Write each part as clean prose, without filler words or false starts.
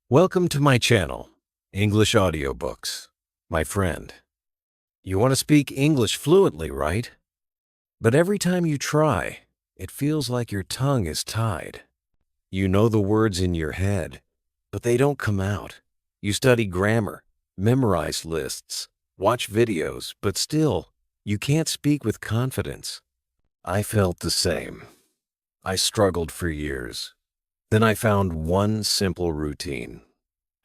Welcome to my channel, English Audiobooks. My friend, you want to speak English fluently, right? But every time you try, it feels like your tongue is tied. You know the words in your head, but they don't come out. You study grammar, memorize lists, watch videos, but still, you can't speak with confidence. I felt the same. I struggled for years. Then I found one simple routine.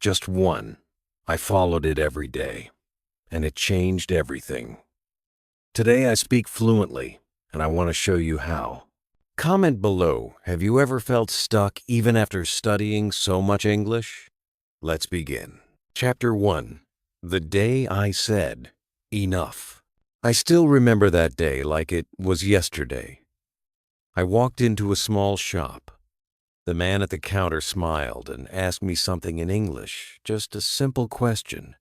Just one. I followed it every day, and it changed everything. Today I speak fluently, and I want to show you how. Comment below, have you ever felt stuck even after studying so much English? Let's begin. Chapter 1. The day I said, enough. I still remember that day like it was yesterday. I walked into a small shop. The man at the counter smiled and asked me something in English, just a simple question.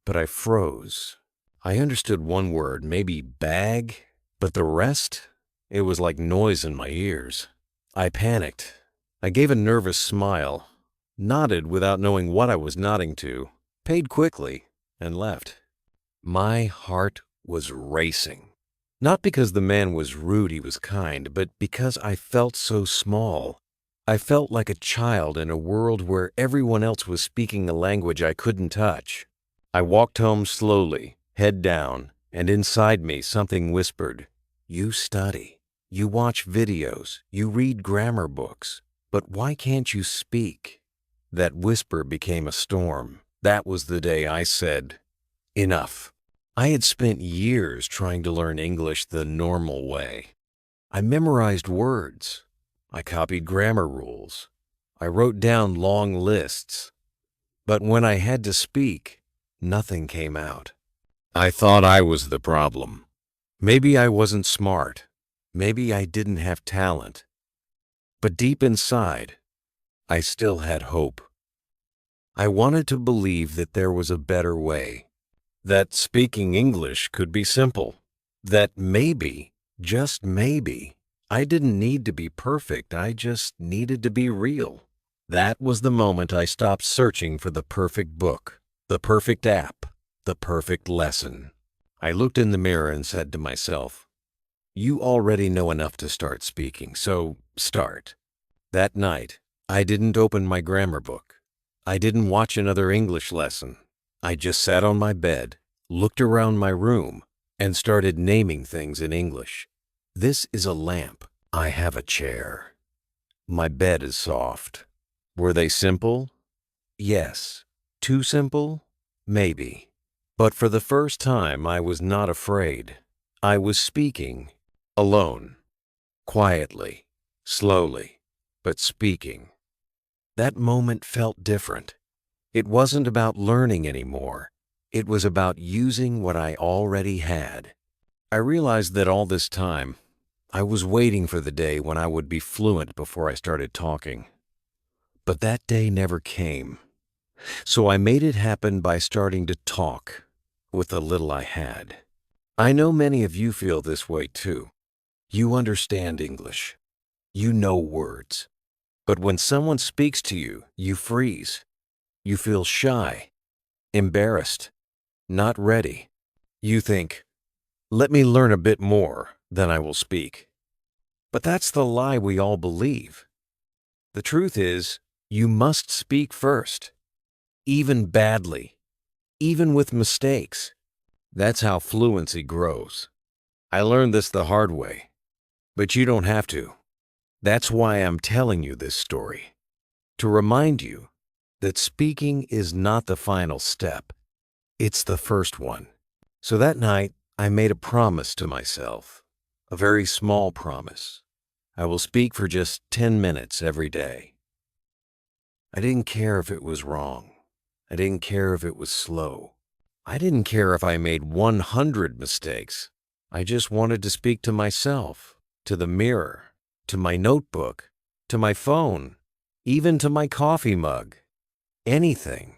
But I froze. I understood one word, maybe bag, but the rest? It was like noise in my ears. I panicked. I gave a nervous smile, nodded without knowing what I was nodding to, paid quickly, and left. My heart was racing. Not because the man was rude, he was kind, but because I felt so small. I felt like a child in a world where everyone else was speaking a language I couldn't touch. I walked home slowly, head down, and inside me something whispered, "You study, you watch videos, you read grammar books, but why can't you speak?" That whisper became a storm. That was the day I said, enough. I had spent years trying to learn English the normal way. I memorized words. I copied grammar rules. I wrote down long lists. But when I had to speak, nothing came out. I thought I was the problem. Maybe I wasn't smart. Maybe I didn't have talent. But deep inside, I still had hope. I wanted to believe that there was a better way. That speaking English could be simple. That maybe, just maybe, I didn't need to be perfect, I just needed to be real. That was the moment I stopped searching for the perfect book, the perfect app, the perfect lesson. I looked in the mirror and said to myself, "You already know enough to start speaking, so start." That night, I didn't open my grammar book. I didn't watch another English lesson. I just sat on my bed, looked around my room, and started naming things in English. This is a lamp. I have a chair. My bed is soft. Were they simple? Yes. Too simple? Maybe. But for the first time, I was not afraid. I was speaking. Alone. Quietly. Slowly. But speaking. That moment felt different. It wasn't about learning anymore. It was about using what I already had. I realized that all this time, I was waiting for the day when I would be fluent before I started talking. But that day never came. So I made it happen by starting to talk with the little I had. I know many of you feel this way too. You understand English. You know words. But when someone speaks to you, you freeze. You feel shy, embarrassed, not ready. You think, let me learn a bit more, then I will speak. But that's the lie we all believe. The truth is, you must speak first, even badly, even with mistakes. That's how fluency grows. I learned this the hard way, but you don't have to. That's why I'm telling you this story, to remind you that speaking is not the final step. It's the first one. So that night, I made a promise to myself, a very small promise. I will speak for just 10 minutes every day. I didn't care if it was wrong. I didn't care if it was slow. I didn't care if I made 100 mistakes. I just wanted to speak to myself, to the mirror, to my notebook, to my phone, even to my coffee mug. Anything,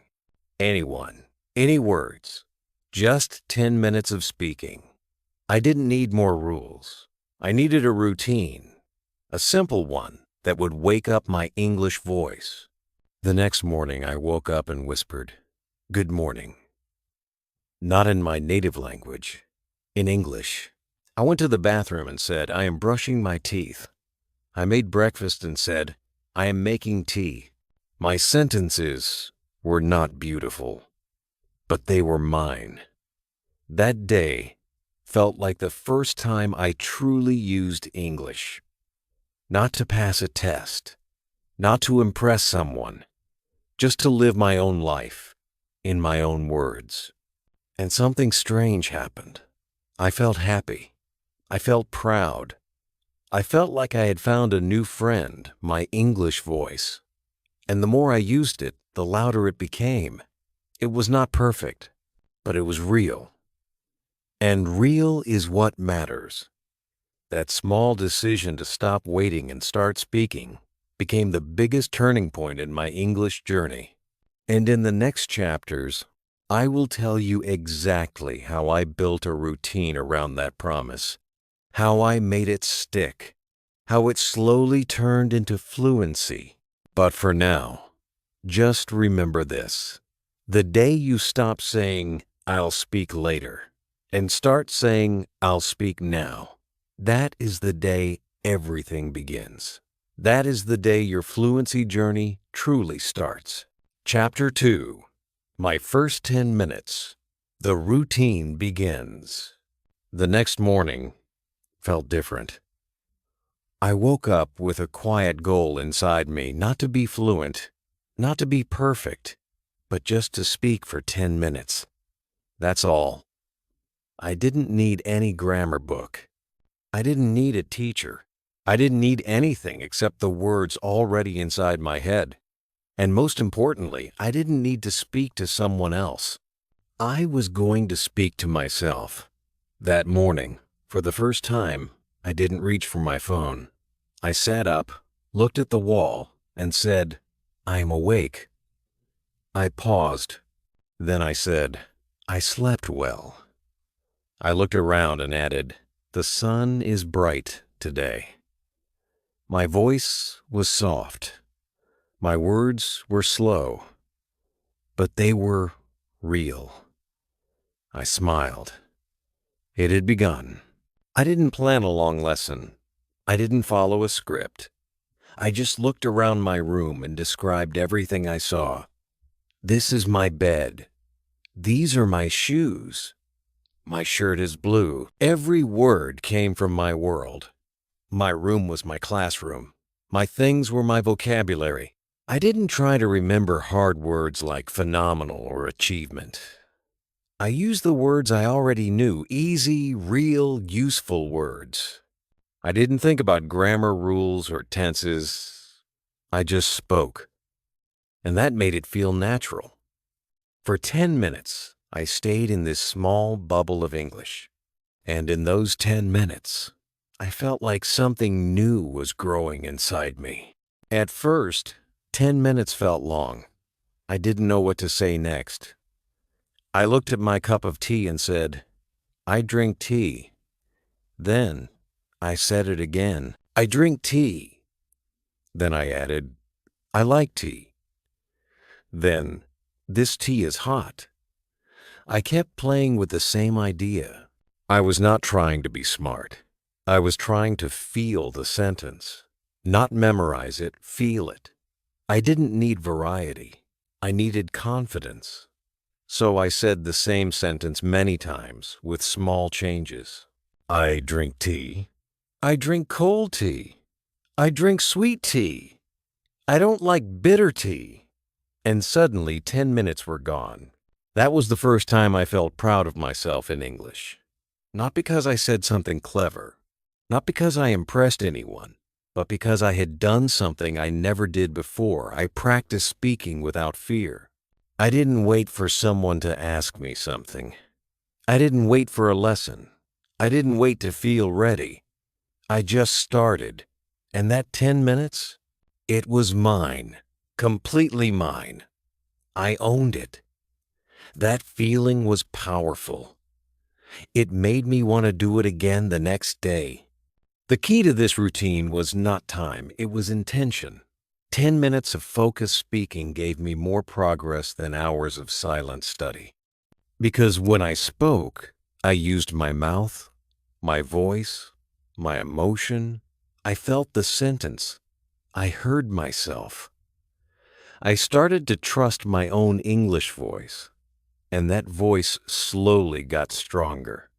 anyone, any words. Just 10 minutes of speaking. I didn't need more rules. I needed a routine, a simple one that would wake up my English voice. The next morning, I woke up and whispered, "Good morning." Not in my native language, in English. I went to the bathroom and said, "I am brushing my teeth." I made breakfast and said, "I am making tea." My sentences were not beautiful, but they were mine. That day felt like the first time I truly used English. Not to pass a test, not to impress someone, just to live my own life, in my own words. And something strange happened. I felt happy. I felt proud. I felt like I had found a new friend, my English voice. And the more I used it, the louder it became. It was not perfect, but it was real. And real is what matters. That small decision to stop waiting and start speaking became the biggest turning point in my English journey. And in the next chapters, I will tell you exactly how I built a routine around that promise, how I made it stick, how it slowly turned into fluency. But for now, just remember this. The day you stop saying, "I'll speak later," and start saying, "I'll speak now," that is the day everything begins. That is the day your fluency journey truly starts. Chapter 2. My first 10 minutes. The routine begins. The next morning felt different. I woke up with a quiet goal inside me, not to be fluent, not to be perfect, but just to speak for 10 minutes. That's all. I didn't need any grammar book. I didn't need a teacher. I didn't need anything except the words already inside my head. And most importantly, I didn't need to speak to someone else. I was going to speak to myself. That morning, for the first time, I didn't reach for my phone. I sat up, looked at the wall, and said, "I am awake." I paused. Then I said, "I slept well." I looked around and added, "The sun is bright today." My voice was soft. My words were slow, but they were real. I smiled. It had begun. I didn't plan a long lesson. I didn't follow a script. I just looked around my room and described everything I saw. This is my bed. These are my shoes. My shirt is blue. Every word came from my world. My room was my classroom. My things were my vocabulary. I didn't try to remember hard words like phenomenal or achievement. I used the words I already knew, easy, real, useful words. I didn't think about grammar rules or tenses. I just spoke. And that made it feel natural. For 10 minutes, I stayed in this small bubble of English. And in those 10 minutes, I felt like something new was growing inside me. At first, 10 minutes felt long. I didn't know what to say next. I looked at my cup of tea and said, "I drink tea." Then I said it again, "I drink tea." Then I added, "I like tea." Then, "This tea is hot." I kept playing with the same idea. I was not trying to be smart. I was trying to feel the sentence. Not memorize it, feel it. I didn't need variety. I needed confidence. So I said the same sentence many times with small changes. I drink tea. I drink cold tea. I drink sweet tea. I don't like bitter tea. And suddenly 10 minutes were gone. That was the first time I felt proud of myself in English. Not because I said something clever, not because I impressed anyone, but because I had done something I never did before. I practiced speaking without fear. I didn't wait for someone to ask me something. I didn't wait for a lesson. I didn't wait to feel ready. I just started. And that 10 minutes, it was mine, completely mine. I owned it. That feeling was powerful. It made me want to do it again the next day. The key to this routine was not time, it was intention. 10 minutes of focused speaking gave me more progress than hours of silent study. Because when I spoke, I used my mouth, my voice, my emotion. I felt the sentence. I heard myself. I started to trust my own English voice, and that voice slowly got stronger.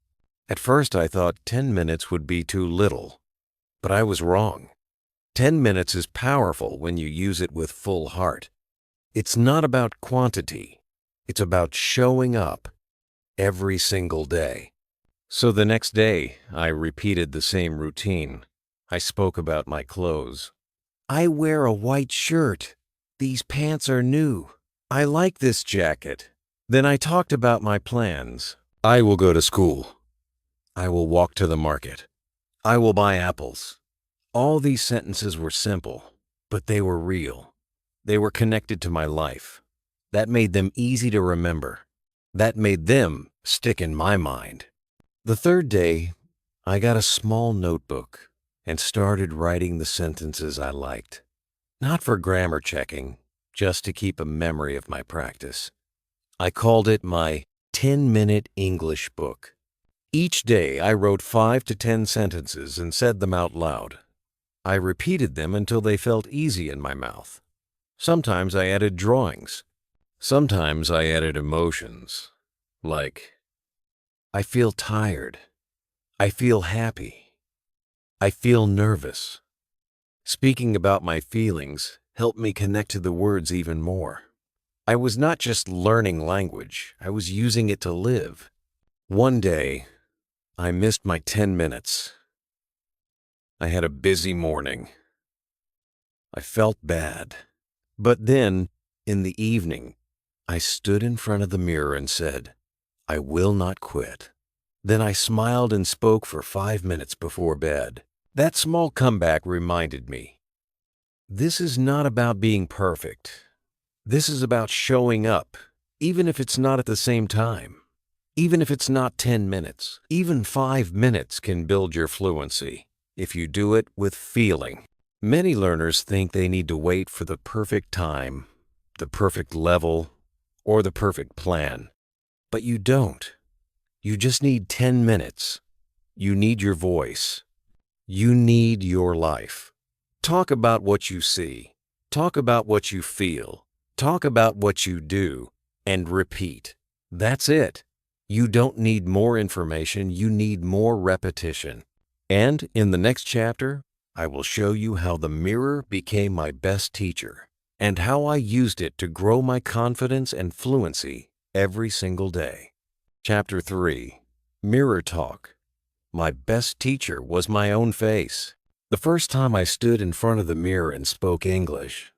At first, I thought 10 minutes would be too little, but I was wrong. 10 minutes is powerful when you use it with full heart. It's not about quantity. It's about showing up every single day. So the next day, I repeated the same routine. I spoke about my clothes. I wear a white shirt. These pants are new. I like this jacket. Then I talked about my plans. I will go to school. I will walk to the market. I will buy apples. All these sentences were simple, but they were real. They were connected to my life. That made them easy to remember. That made them stick in my mind. The third day, I got a small notebook and started writing the sentences I liked. Not for grammar checking, just to keep a memory of my practice. I called it my 10-minute English book. Each day, I wrote 5 to 10 sentences and said them out loud. I repeated them until they felt easy in my mouth. Sometimes I added drawings. Sometimes I added emotions, like, I feel tired. I feel happy. I feel nervous. Speaking about my feelings helped me connect to the words even more. I was not just learning language, I was using it to live. One day, I missed my 10 minutes. I had a busy morning. I felt bad. But then, in the evening, I stood in front of the mirror and said, I will not quit. Then I smiled and spoke for 5 minutes before bed. That small comeback reminded me, this is not about being perfect. This is about showing up, even if it's not at the same time. Even if it's not 10 minutes, even 5 minutes can build your fluency if you do it with feeling. Many learners think they need to wait for the perfect time, the perfect level, or the perfect plan. But you don't. You just need 10 minutes. You need your voice. You need your life. Talk about what you see. Talk about what you feel. Talk about what you do, and repeat. That's it. You don't need more information, you need more repetition. And in the next chapter, I will show you how the mirror became my best teacher and how I used it to grow my confidence and fluency every single day. Chapter 3. Mirror Talk. My best teacher was my own face. The first time I stood in front of the mirror and spoke English,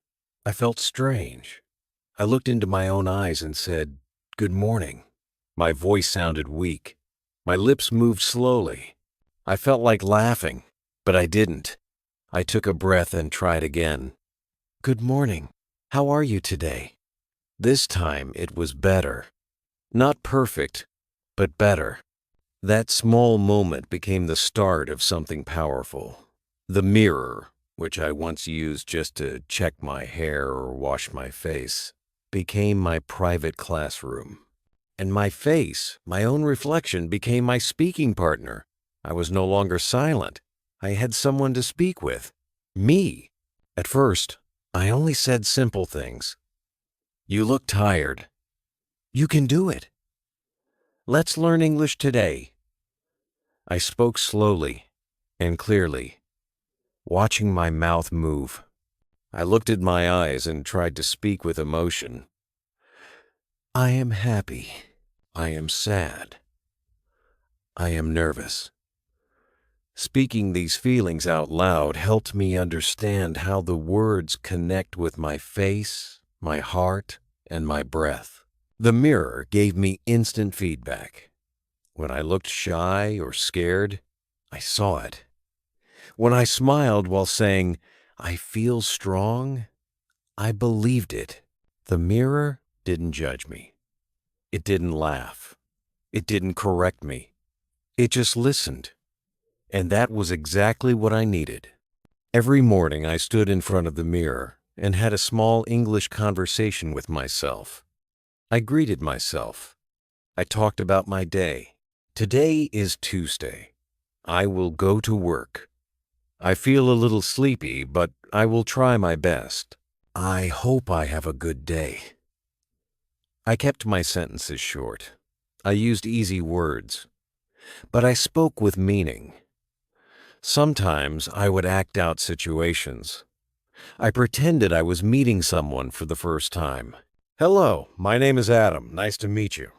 I felt strange. I looked into my own eyes and said, "Good morning." My voice sounded weak. My lips moved slowly. I felt like laughing, but I didn't. I took a breath and tried again. "Good morning. How are you today?" This time it was better. Not perfect, but better. That small moment became the start of something powerful. The mirror, which I once used just to check my hair or wash my face, became my private classroom. And my face, my own reflection, became my speaking partner. I was no longer silent. I had someone to speak with. Me. At first, I only said simple things. You look tired. You can do it. Let's learn English today. I spoke slowly and clearly, watching my mouth move. I looked at my eyes and tried to speak with emotion. I am happy. I am sad. I am nervous. Speaking these feelings out loud helped me understand how the words connect with my face, my heart, and my breath. The mirror gave me instant feedback. When I looked shy or scared, I saw it. When I smiled while saying, I feel strong, I believed it. The mirror didn't judge me. It didn't laugh. It didn't correct me. It just listened. And that was exactly what I needed. Every morning I stood in front of the mirror and had a small English conversation with myself. I greeted myself. I talked about my day. Today is Tuesday. I will go to work. I feel a little sleepy, but I will try my best. I hope I have a good day. I kept my sentences short. I used easy words, but I spoke with meaning. Sometimes I would act out situations. I pretended I was meeting someone for the first time. Hello, my name is Adam. Nice to meet you.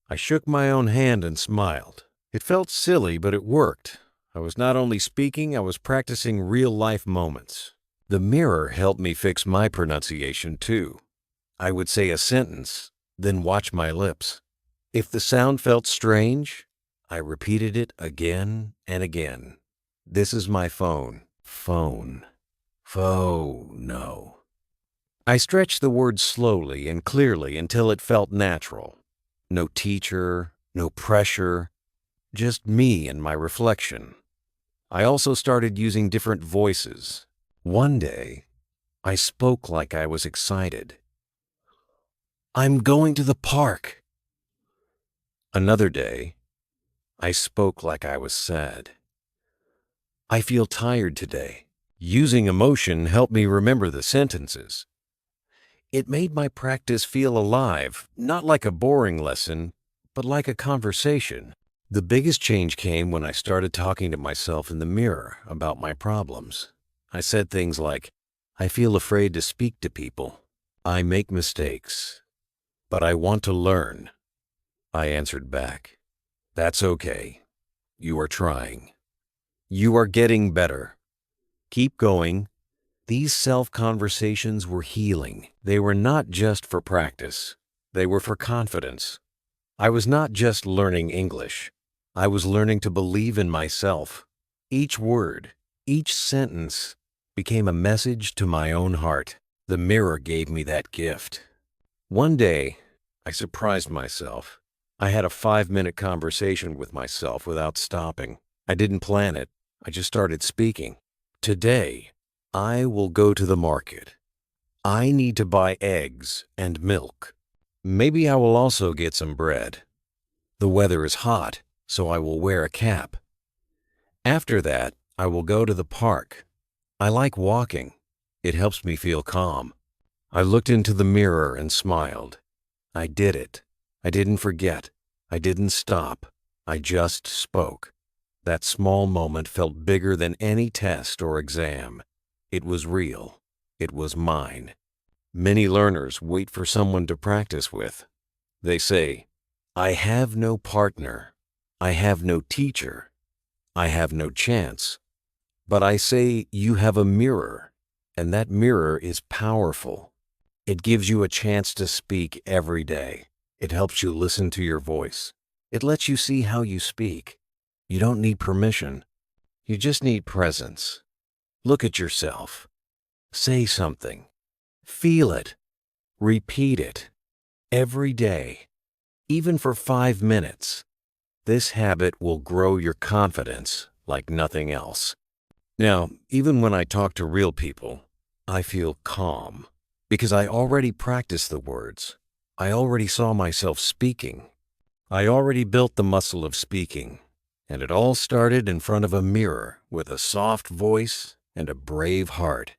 I shook my own hand and smiled. It felt silly, but it worked. I was not only speaking, I was practicing real-life moments. The mirror helped me fix my pronunciation too. I would say a sentence, then watch my lips. If the sound felt strange, I repeated it again and again. This is my phone. Phone. No. I stretched the word slowly and clearly until it felt natural. No teacher, no pressure, just me and my reflection. I also started using different voices. One day, I spoke like I was excited. I'm going to the park. Another day, I spoke like I was sad. I feel tired today. Using emotion helped me remember the sentences. It made my practice feel alive, not like a boring lesson, but like a conversation. The biggest change came when I started talking to myself in the mirror about my problems. I said things like, I feel afraid to speak to people. I make mistakes, but I want to learn. I answered back, that's okay. You are trying. You are getting better. Keep going. These self-conversations were healing. They were not just for practice. They were for confidence. I was not just learning English. I was learning to believe in myself. Each word, each sentence became a message to my own heart. The mirror gave me that gift. One day, I surprised myself. I had a 5-minute conversation with myself without stopping. I didn't plan it. I just started speaking. Today, I will go to the market. I need to buy eggs and milk. Maybe I will also get some bread. The weather is hot, so I will wear a cap. After that, I will go to the park. I like walking. It helps me feel calm. I looked into the mirror and smiled. I did it. I didn't forget. I didn't stop. I just spoke. That small moment felt bigger than any test or exam. It was real. It was mine. Many learners wait for someone to practice with. They say, I have no partner. I have no teacher. I have no chance. But I say you have a mirror, and that mirror is powerful. It gives you a chance to speak every day. It helps you listen to your voice. It lets you see how you speak. You don't need permission. You just need presence. Look at yourself. Say something. Feel it. Repeat it. Every day. Even for 5 minutes. This habit will grow your confidence like nothing else. Now, even when I talk to real people, I feel calm because I already practiced the words. I already saw myself speaking. I already built the muscle of speaking. And it all started in front of a mirror with a soft voice and a brave heart.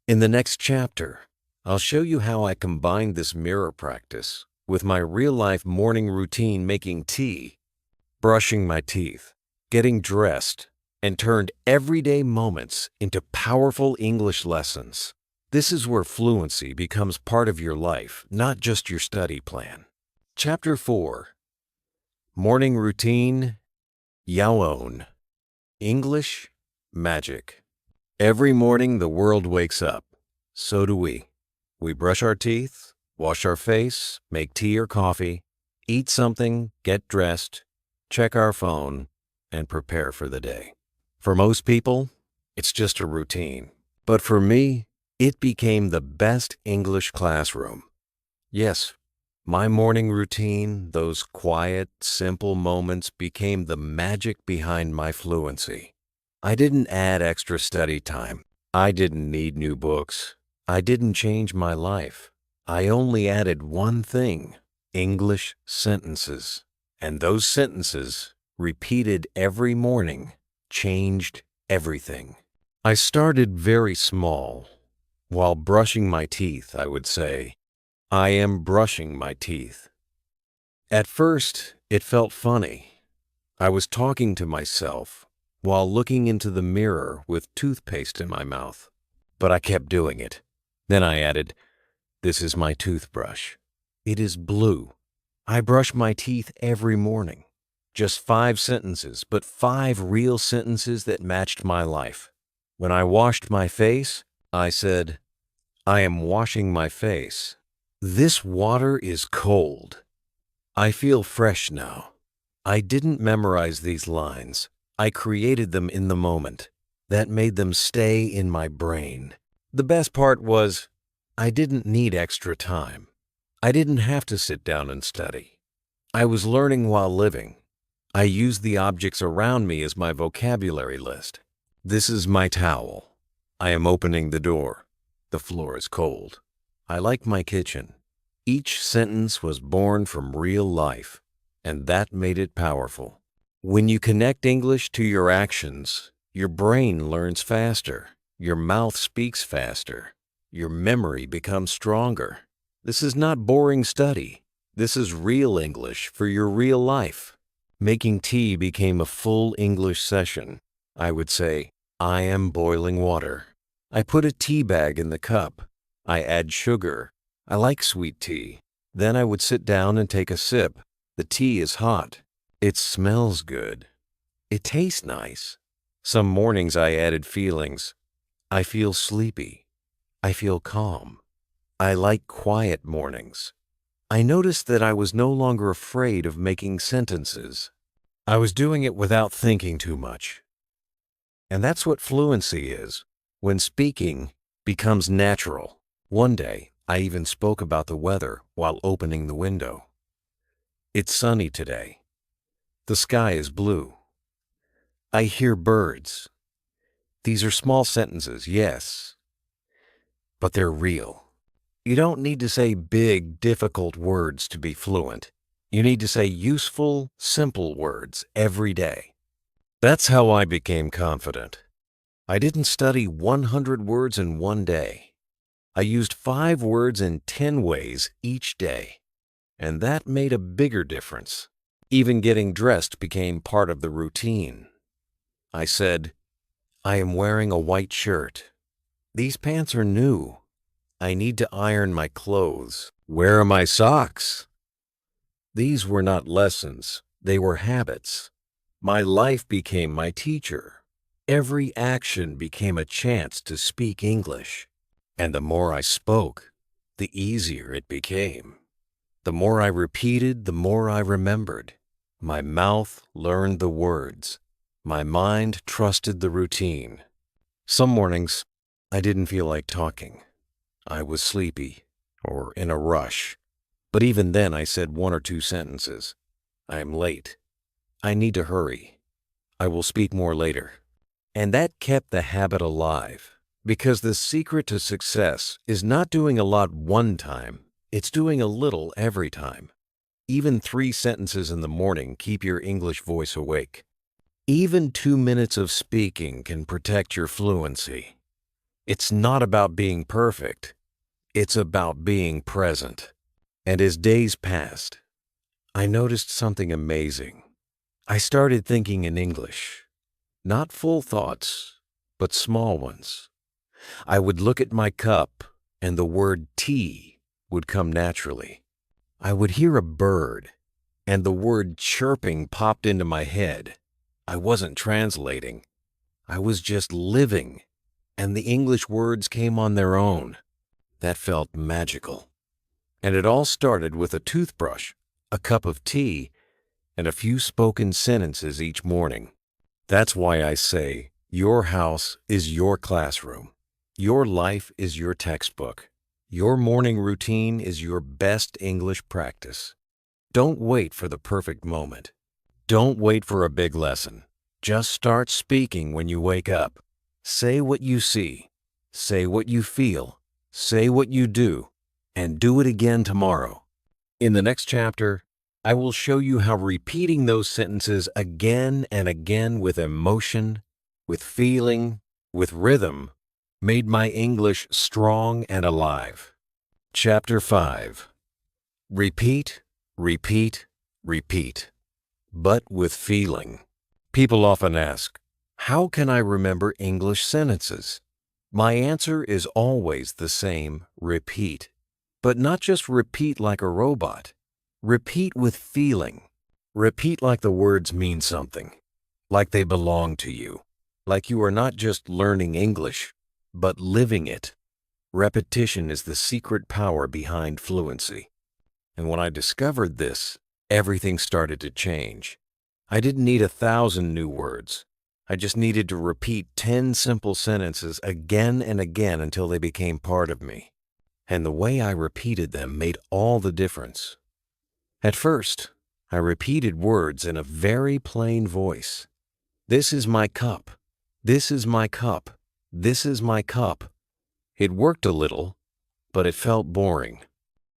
In the next chapter, I'll show you how I combined this mirror practice with my real-life morning routine, making tea, brushing my teeth, getting dressed, and turned everyday moments into powerful English lessons. This is where fluency becomes part of your life, not just your study plan. Chapter 4. Morning Routine. Yawn. English magic. Every morning the world wakes up. So do we. We brush our teeth, wash our face, make tea or coffee, eat something, get dressed, check our phone, and prepare for the day. For most people, it's just a routine. But for me, it became the best English classroom. Yes, my morning routine, those quiet, simple moments became the magic behind my fluency. I didn't add extra study time. I didn't need new books. I didn't change my life. I only added one thing: English sentences. And those sentences, repeated every morning, changed everything. I started very small. While brushing my teeth, I would say, "I am brushing my teeth." At first, it felt funny. I was talking to myself while looking into the mirror with toothpaste in my mouth. But I kept doing it. Then I added, "This is my toothbrush. It is blue. I brush my teeth every morning." Just 5 sentences, but 5 real sentences that matched my life. When I washed my face, I said, "I am washing my face. This water is cold. I feel fresh now." I didn't memorize these lines. I created them in the moment. That made them stay in my brain. The best part was, I didn't need extra time. I didn't have to sit down and study. I was learning while living. I used the objects around me as my vocabulary list. This is my towel. I am opening the door. The floor is cold. I like my kitchen. Each sentence was born from real life, and that made it powerful. When you connect English to your actions, your brain learns faster, your mouth speaks faster, your memory becomes stronger. This is not boring study. This is real English for your real life. Making tea became a full English session. I would say, "I am boiling water." I put a tea bag in the cup. I add sugar. I like sweet tea. Then I would sit down and take a sip. The tea is hot. It smells good. It tastes nice. Some mornings I added feelings. I feel sleepy. I feel calm. I like quiet mornings. I noticed that I was no longer afraid of making sentences. I was doing it without thinking too much. And that's what fluency is, when speaking becomes natural. One day, I even spoke about the weather while opening the window. It's sunny today. The sky is blue. I hear birds. These are small sentences, yes, but they're real. You don't need to say big, difficult words to be fluent. You need to say useful, simple words every day. That's how I became confident. I didn't study 100 words in one day. I used 5 words in 10 ways each day, and that made a bigger difference. Even getting dressed became part of the routine. I said, "I am wearing a white shirt. These pants are new. I need to iron my clothes. Where are my socks?" These were not lessons, they were habits. My life became my teacher. Every action became a chance to speak English. And the more I spoke, the easier it became. The more I repeated, the more I remembered. My mouth learned the words. My mind trusted the routine. Some mornings, I didn't feel like talking. I was sleepy or in a rush. But even then, I said 1 or 2 sentences. "I am late. I need to hurry. I will speak more later." And that kept the habit alive. Because the secret to success is not doing a lot one time, it's doing a little every time. Even 3 sentences in the morning keep your English voice awake. Even 2 minutes of speaking can protect your fluency. It's not about being perfect. It's about being present. And as days passed, I noticed something amazing. I started thinking in English. Not full thoughts, but small ones. I would look at my cup, and the word tea would come naturally. I would hear a bird, and the word chirping popped into my head. I wasn't translating. I was just living, and the English words came on their own. That felt magical. And it all started with a toothbrush, a cup of tea, and a few spoken sentences each morning. That's why I say, your house is your classroom. Your life is your textbook. Your morning routine is your best English practice. Don't wait for the perfect moment. Don't wait for a big lesson. Just start speaking when you wake up. Say what you see. Say what you feel. say what you do, and do it again tomorrow. In the next chapter, I will show you how repeating those sentences again and again with emotion, with feeling, with rhythm, made my English strong and alive. Chapter 5. Repeat, repeat, repeat, but with feeling. People often ask, how can I remember English sentences? My answer is always the same: repeat. But not just repeat like a robot. Repeat with feeling. Repeat like the words mean something, like they belong to you, like you are not just learning English, but living it. Repetition is the secret power behind fluency. And when I discovered this, everything started to change. I didn't need 1,000 new words. I just needed to repeat 10 simple sentences again and again until they became part of me. And the way I repeated them made all the difference. At first, I repeated words in a very plain voice. This is my cup. This is my cup. This is my cup. It worked a little, but it felt boring.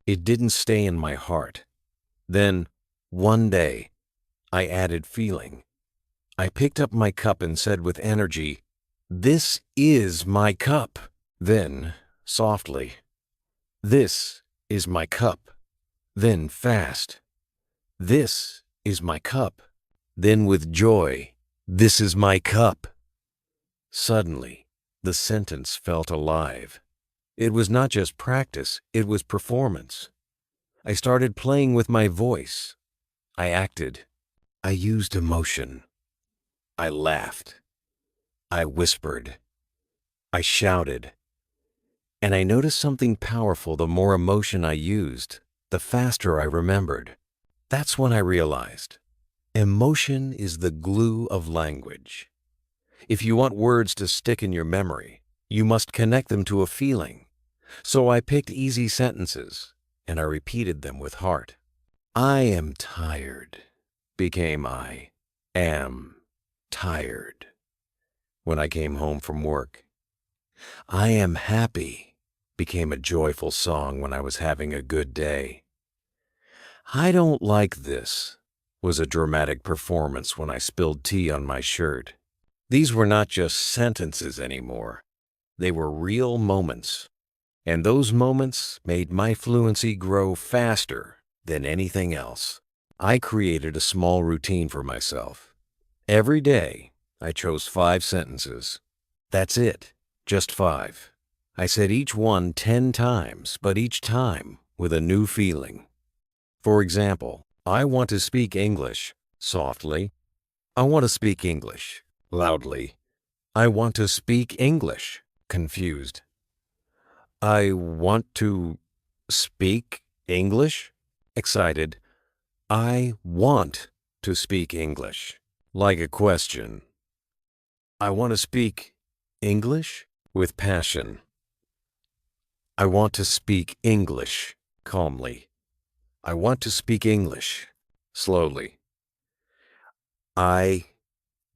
It didn't stay in my heart. Then, one day, I added feeling. I picked up my cup and said with energy, "This is my cup." Then, softly, "This is my cup." Then fast, "This is my cup." Then with joy, "This is my cup." Suddenly, the sentence felt alive. It was not just practice, it was performance. I started playing with my voice. I acted. I used emotion. I laughed. I whispered. I shouted. And I noticed something powerful. The more emotion I used, the faster I remembered. That's when I realized emotion is the glue of language. If you want words to stick in your memory, you must connect them to a feeling. So I picked easy sentences, and I repeated them with heart. I am tired became I am tired when I came home from work. I am happy became a joyful song when I was having a good day. I don't like this was a dramatic performance when I spilled tea on my shirt. These were not just sentences anymore. They were real moments. And those moments made my fluency grow faster than anything else. I created a small routine for myself. Every day, I chose 5 sentences. That's it, just 5. I said each one 10 times, but each time with a new feeling. For example, I want to speak English softly. I want to speak English loudly. I want to speak English confused. I want to speak English excited. I want to speak English like a question. I want to speak English with passion. I want to speak English calmly. I want to speak English slowly. I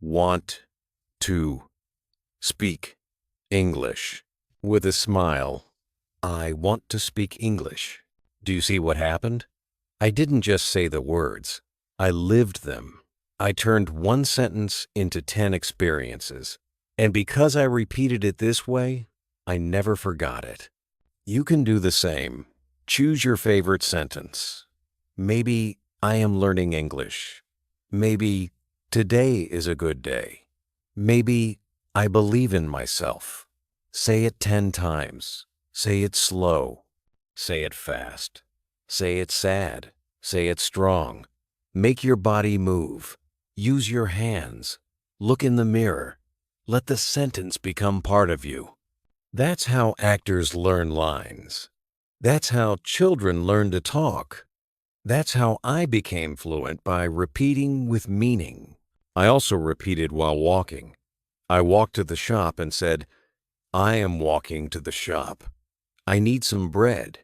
want to speak English with a smile. I want to speak English. Do you see what happened? I didn't just say the words. I lived them. I turned one sentence into 10 experiences. And because I repeated it this way, I never forgot it. You can do the same. Choose your favorite sentence. Maybe I am learning English. Maybe today is a good day. Maybe I believe in myself. Say it 10 times. Say it slow. Say it fast. Say it sad. Say it strong. Make your body move. Use your hands. Look in the mirror. Let the sentence become part of you. That's how actors learn lines. That's how children learn to talk. That's how I became fluent, by repeating with meaning. I also repeated while walking. I walked to the shop and said, I am walking to the shop. I need some bread.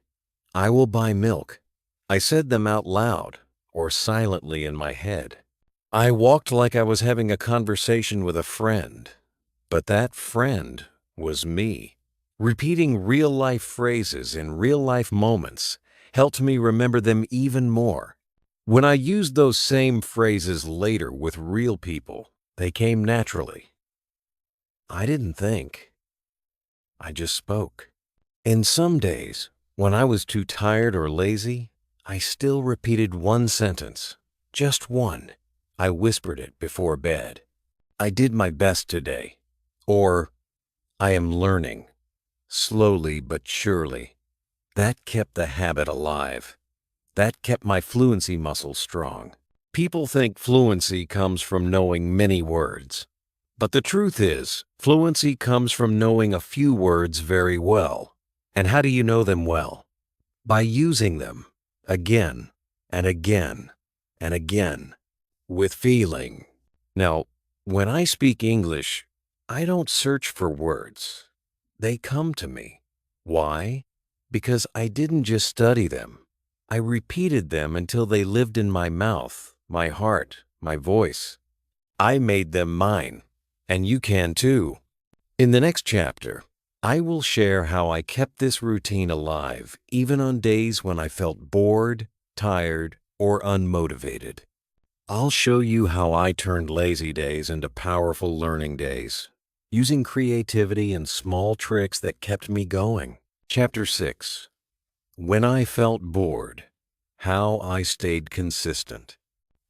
I will buy milk. I said them out loud or silently in my head. I walked like I was having a conversation with a friend, but that friend was me. Repeating real-life phrases in real-life moments helped me remember them even more. When I used those same phrases later with real people, they came naturally. I didn't think. I just spoke. And some days, when I was too tired or lazy, I still repeated one sentence. Just one. I whispered it before bed. I did my best today. Or, I am learning. Slowly but surely. That kept the habit alive. That kept my fluency muscles strong. People think fluency comes from knowing many words. But the truth is, fluency comes from knowing a few words very well. And how do you know them well? By using them again and again and again with feeling. Now, when I speak English, I don't search for words. They come to me. Why? Because I didn't just study them. I repeated them until they lived in my mouth, my heart, my voice. I made them mine, and you can too. In the next chapter, I will share how I kept this routine alive even on days when I felt bored, tired, or unmotivated. I'll show you how I turned lazy days into powerful learning days, using creativity and small tricks that kept me going. Chapter 6. When I felt bored, how I stayed consistent.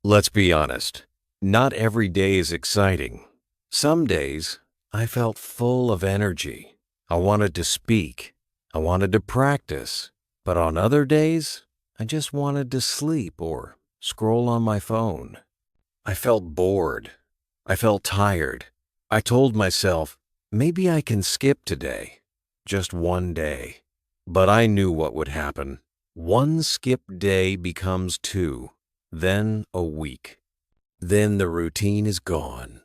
Let's be honest, not every day is exciting. Some days, I felt full of energy. I wanted to speak. I wanted to practice. But on other days, I just wanted to sleep or scroll on my phone. I felt bored. I felt tired. I told myself, maybe I can skip today. Just one day. But I knew what would happen. One skipped day becomes 2, then a week. Then the routine is gone.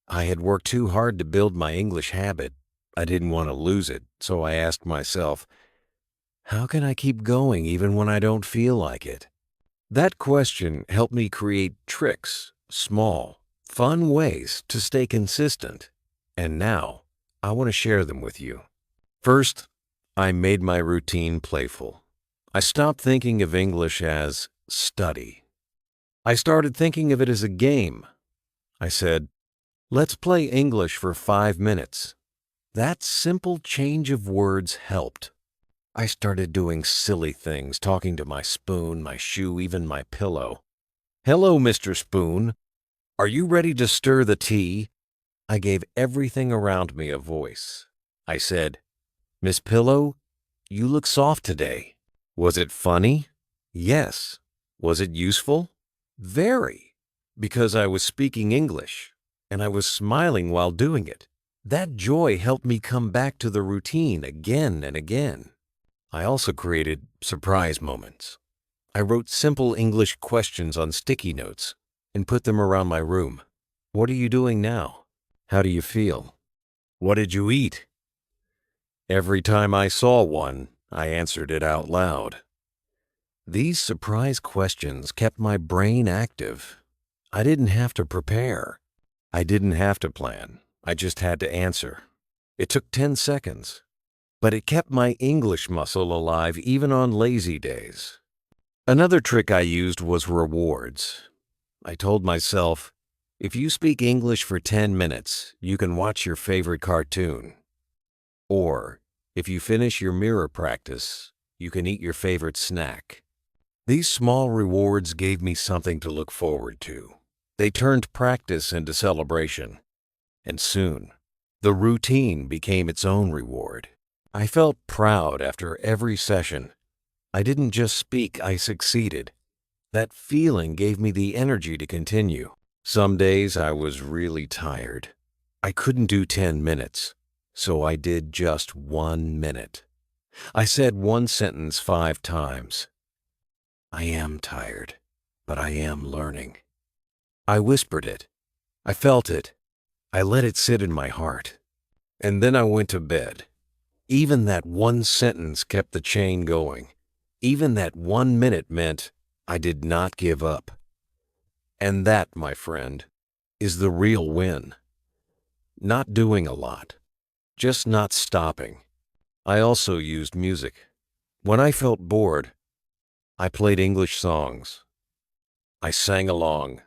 I had worked too hard to build my English habit. I didn't want to lose it, so I asked myself, how can I keep going even when I don't feel like it? That question helped me create tricks, small, fun ways to stay consistent. And now, I want to share them with you. First, I made my routine playful. I stopped thinking of English as study. I started thinking of it as a game. I said, let's play English for 5 minutes. That simple change of words helped. I started doing silly things, talking to my spoon, my shoe, even my pillow. Hello, Mr. Spoon. Are you ready to stir the tea? I gave everything around me a voice. I said, Miss Pillow, you look soft today. Was it funny? Yes. Was it useful? Very. Because I was speaking English, and I was smiling while doing it. That joy helped me come back to the routine again and again. I also created surprise moments. I wrote simple English questions on sticky notes and put them around my room. What are you doing now? How do you feel? What did you eat? Every time I saw one, I answered it out loud. These surprise questions kept my brain active. I didn't have to prepare. I didn't have to plan. I just had to answer. It took 10 seconds, but it kept my English muscle alive even on lazy days. Another trick I used was rewards. I told myself, if you speak English for 10 minutes, you can watch your favorite cartoon. Or, if you finish your mirror practice, you can eat your favorite snack. These small rewards gave me something to look forward to. They turned practice into celebration. And soon, the routine became its own reward. I felt proud after every session. I didn't just speak, I succeeded. That feeling gave me the energy to continue. Some days I was really tired. I couldn't do 10 minutes, so I did just 1 minute. I said one sentence 5 times. I am tired, but I am learning. I whispered it. I felt it. I let it sit in my heart. And then I went to bed. Even that one sentence kept the chain going. Even that 1 minute meant I did not give up. And that, my friend, is the real win. Not doing a lot, just not stopping. I also used music. When I felt bored, I played English songs. I sang along.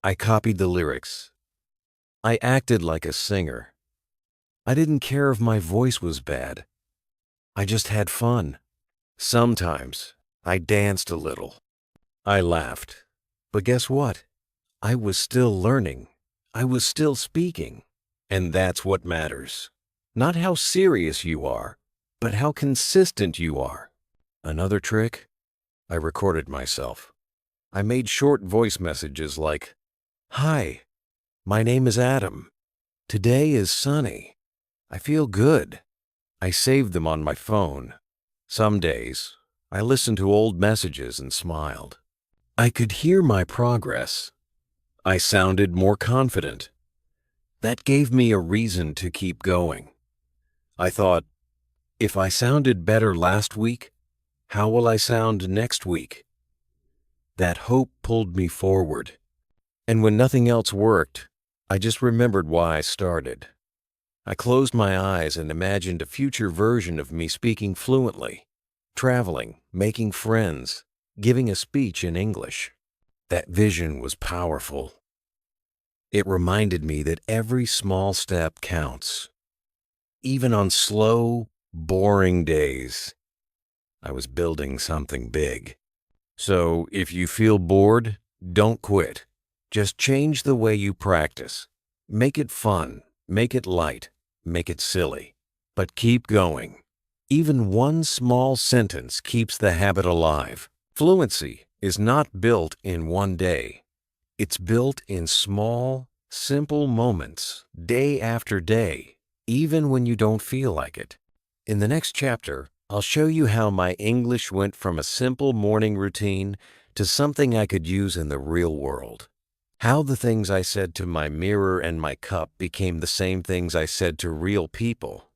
I copied the lyrics. I acted like a singer. I didn't care if my voice was bad. I just had fun. Sometimes I danced a little. I laughed. But guess what? I was still learning. I was still speaking. And that's what matters. Not how serious you are, but how consistent you are. Another trick? I recorded myself. I made short voice messages like, "Hi, my name is Adam. Today is sunny. I feel good." I saved them on my phone. Some days, I listened to old messages and smiled. I could hear my progress. I sounded more confident. That gave me a reason to keep going. I thought, if I sounded better last week, how will I sound next week? That hope pulled me forward. And when nothing else worked, I just remembered why I started. I closed my eyes and imagined a future version of me speaking fluently, traveling, making friends, giving a speech in English. That vision was powerful. It reminded me that every small step counts. Even on slow, boring days, I was building something big. So if you feel bored, don't quit. Just change the way you practice. Make it fun, make it light, make it silly. But keep going. Even one small sentence keeps the habit alive. Fluency is not built in one day. It's built in small, simple moments, day after day, even when you don't feel like it. In the next chapter, I'll show you how my English went from a simple morning routine to something I could use in the real world. How the things I said to my mirror and my cup became the same things I said to real people.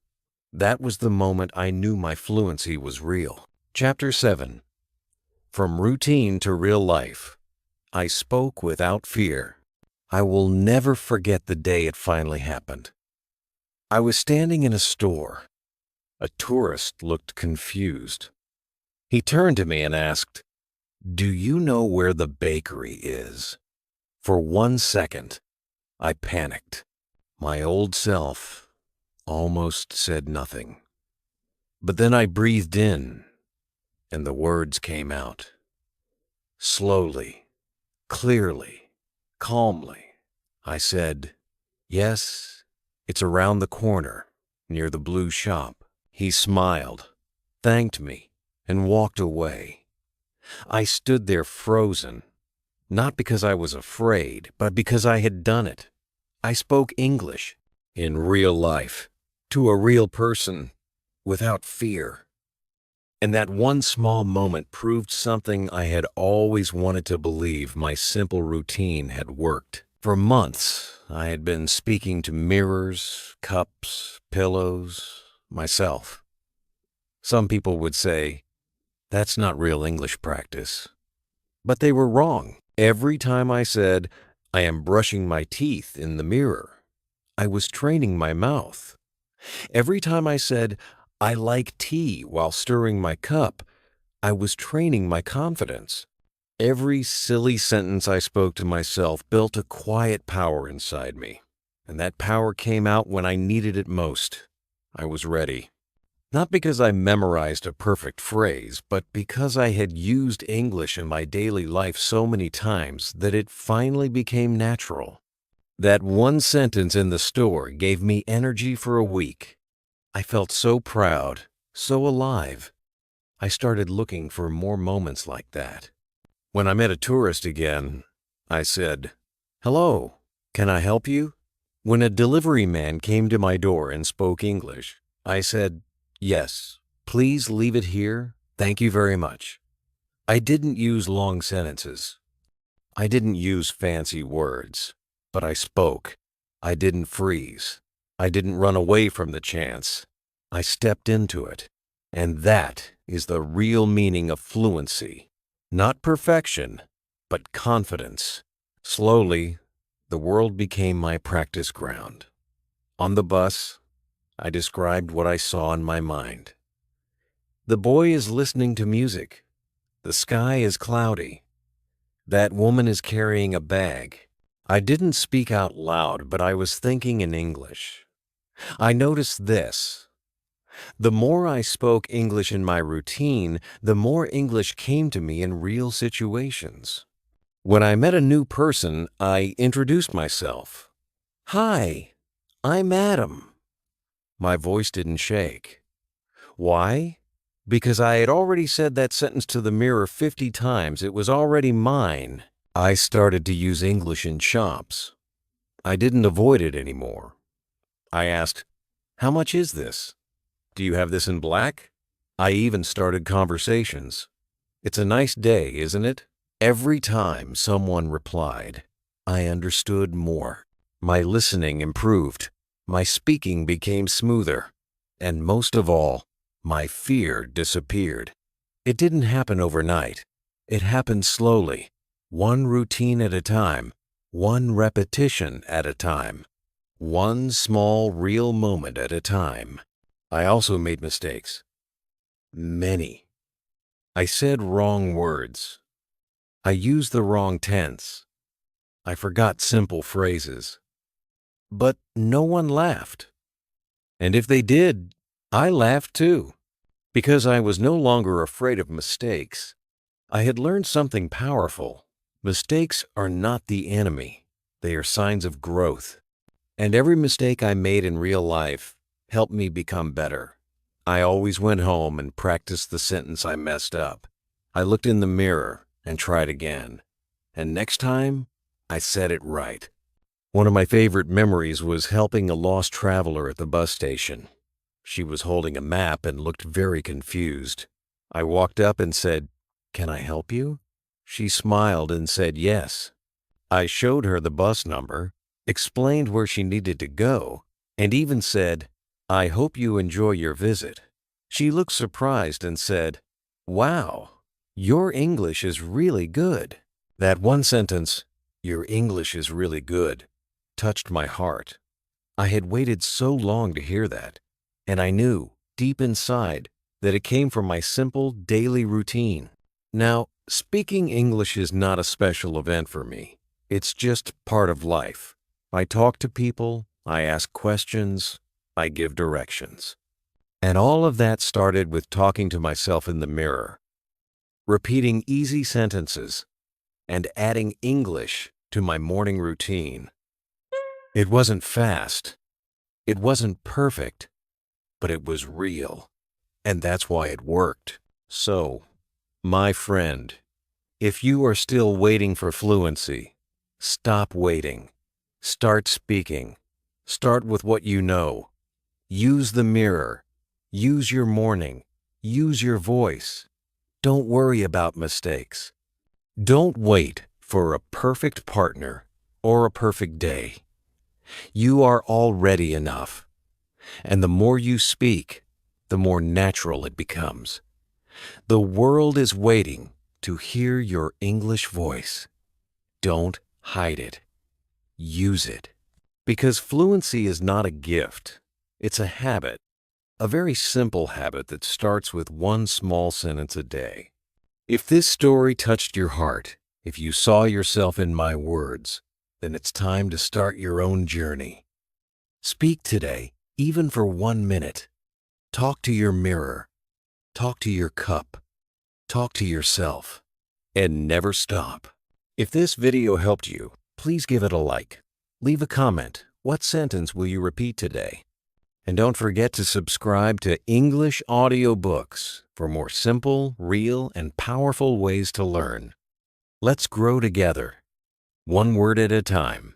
That was the moment I knew my fluency was real. Chapter 7. From routine to real life. I spoke without fear. I will never forget the day it finally happened. I was standing in a store. A tourist looked confused. He turned to me and asked, "Do you know where the bakery is?" For 1 second, I panicked. My old self almost said nothing. But then I breathed in, and the words came out. Slowly, clearly, calmly, I said, "Yes, it's around the corner, near the blue shop." He smiled, thanked me, and walked away. I stood there frozen, not because I was afraid, but because I had done it. I spoke English in real life, to a real person, without fear. And that one small moment proved something I had always wanted to believe: my simple routine had worked. For months, I had been speaking to mirrors, cups, pillows, myself. Some people would say, that's not real English practice. But they were wrong. Every time I said, "I am brushing my teeth" in the mirror, I was training my mouth. Every time I said, "I like tea" while stirring my cup, I was training my confidence. Every silly sentence I spoke to myself built a quiet power inside me, and that power came out when I needed it most. I was ready. Not because I memorized a perfect phrase, but because I had used English in my daily life so many times that it finally became natural. That one sentence in the store gave me energy for a week. I felt so proud, so alive. I started looking for more moments like that. When I met a tourist again, I said, "Hello, can I help you?" When a delivery man came to my door and spoke English, I said, "Yes, please leave it here. Thank you very much." I didn't use long sentences. I didn't use fancy words, but I spoke. I didn't freeze. I didn't run away from the chance. I stepped into it. And that is the real meaning of fluency. Not perfection, but confidence. Slowly, the world became my practice ground. On the bus, I described what I saw in my mind. The boy is listening to music. The sky is cloudy. That woman is carrying a bag. I didn't speak out loud, but I was thinking in English. I noticed this. The more I spoke English in my routine, the more English came to me in real situations. When I met a new person, I introduced myself. Hi, I'm Adam. My voice didn't shake. Why? Because I had already said that sentence to the mirror 50 times. It was already mine. I started to use English in shops. I didn't avoid it anymore. I asked, "How much is this? Do you have this in black?" I even started conversations. "It's a nice day, isn't it?" Every time someone replied, I understood more. My listening improved. My speaking became smoother. And most of all, my fear disappeared. It didn't happen overnight. It happened slowly, one routine at a time, one repetition at a time, one small real moment at a time. I also made mistakes. Many. I said wrong words. I used the wrong tense. I forgot simple phrases. But no one laughed. And if they did, I laughed too. Because I was no longer afraid of mistakes. I had learned something powerful. Mistakes are not the enemy. They are signs of growth. And every mistake I made in real life helped me become better. I always went home and practiced the sentence I messed up. I looked in the mirror and tried again. And next time, I said it right. One of my favorite memories was helping a lost traveler at the bus station. She was holding a map and looked very confused. I walked up and said, "Can I help you?" She smiled and said yes. I showed her the bus number, explained where she needed to go, and even said, "I hope you enjoy your visit." She looked surprised and said, "Wow, your English is really good." That one sentence, "Your English is really good," touched my heart. I had waited so long to hear that, and I knew, deep inside, that it came from my simple daily routine. Now, speaking English is not a special event for me. It's just part of life. I talk to people, I ask questions, I give directions. And all of that started with talking to myself in the mirror, repeating easy sentences, and adding English to my morning routine. It wasn't fast, it wasn't perfect, but it was real. And that's why it worked. So, my friend, if you are still waiting for fluency, stop waiting. Start speaking. Start with what you know. Use the mirror. Use your morning. Use your voice. Don't worry about mistakes. Don't wait for a perfect partner or a perfect day. You are already enough. And the more you speak, the more natural it becomes. The world is waiting to hear your English voice. Don't hide it. Use it. Because fluency is not a gift. It's a habit. A very simple habit that starts with one small sentence a day. If this story touched your heart, if you saw yourself in my words, then it's time to start your own journey. Speak today, even for 1 minute. Talk to your mirror. Talk to your cup. Talk to yourself. And never stop. If this video helped you, please give it a like. Leave a comment. What sentence will you repeat today? And don't forget to subscribe to English audiobooks for more simple, real, and powerful ways to learn. Let's grow together, one word at a time.